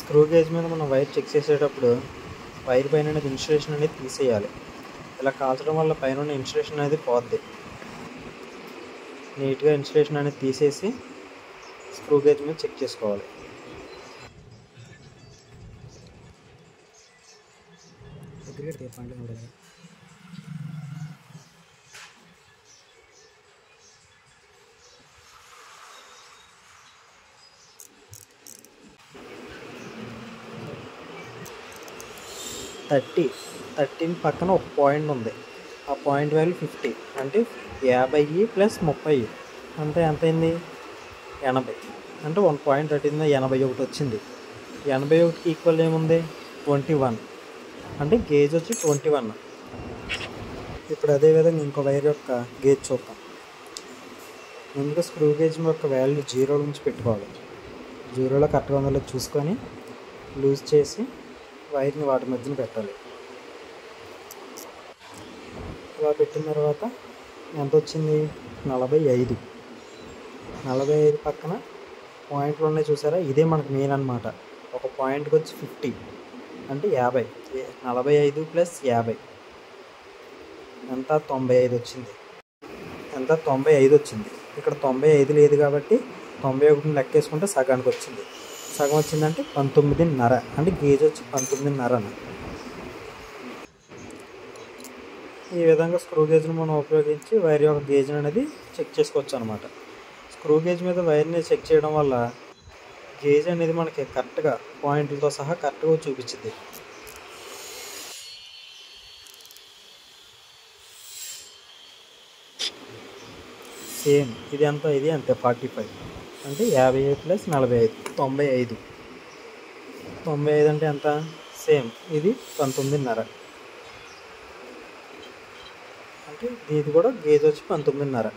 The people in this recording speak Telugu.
స్క్రూ గేజ్ మీద మనం వైర్ చెక్ చేసేటప్పుడు వైర్ పైన అనేది ఇన్సులేషన్ అనేది తీసేయాలి. ఇలా కాల్చడం వల్ల పైన ఉన్న ఇన్సులేషన్ అనేది పోద్ది. నీట్గా ఇన్సులేషన్ అనేది తీసేసి స్క్రూ గేజ్ మీద చెక్ చేసుకోవాలి. థర్టీన్ పక్కన ఒక పాయింట్ ఉంది. ఆ పాయింట్ వాల్యూ 50 అంటే 50 + 30 అంటే ఎంత అయింది? 80. అంటే 1 పాయింట్ అట్టింది 81 వచ్చింది. 81కి ఈక్వల్ ఏముంది? 21 అంటే గేజ్ వచ్చి 21. ఇప్పుడు అదేవిధంగా ఇంకో వైర్ యొక్క గేజ్ చూద్దాం. ముందుగా స్క్రూ గేజ్ యొక్క వాల్యూ 0 నుంచి పెట్టుకోవాలి. 0లో కరెక్ట్గా ఉందో చూసుకొని లూజ్ చేసి వైర్ని వాటి మధ్యన పెట్టాలి. ఇలా పెట్టిన తర్వాత ఎంత వచ్చింది? 45. 45 పక్కన పాయింట్లు ఉన్నాయి చూసారా? ఇదే మనకు మెయిన్ అనమాట. ఒక పాయింట్కి వచ్చి 50 అంటే 50. 45 + 50 ఎంత? 95 వచ్చింది. ఎంత? 95 వచ్చింది. ఇక్కడ 95 లేదు కాబట్టి 91ని లెక్కేసుకుంటే సగానికి వచ్చింది. సగం వచ్చిందంటే 19.5 అంటే గేజ్ వచ్చి 19.5. ఈ విధంగా స్క్రూ గేజ్ను మనం ఉపయోగించి వైర్ యొక్క గేజ్ అనేది చెక్ చేసుకోవచ్చు అనమాట. స్క్రూ గేజ్ మీద వైర్ని చెక్ చేయడం వల్ల గేజ్ అనేది మనకి కరెక్ట్గా పాయింట్లతో సహా కరెక్ట్గా చూపించింది. సేమ్ ఇది ఎంత? ఇది అంతే 45 అంటే 55 + 45 95. 95 అంటే ఎంత? సేమ్ ఇది 19.5 అంటే ఇది కూడా గేజ్ వచ్చి 19.5.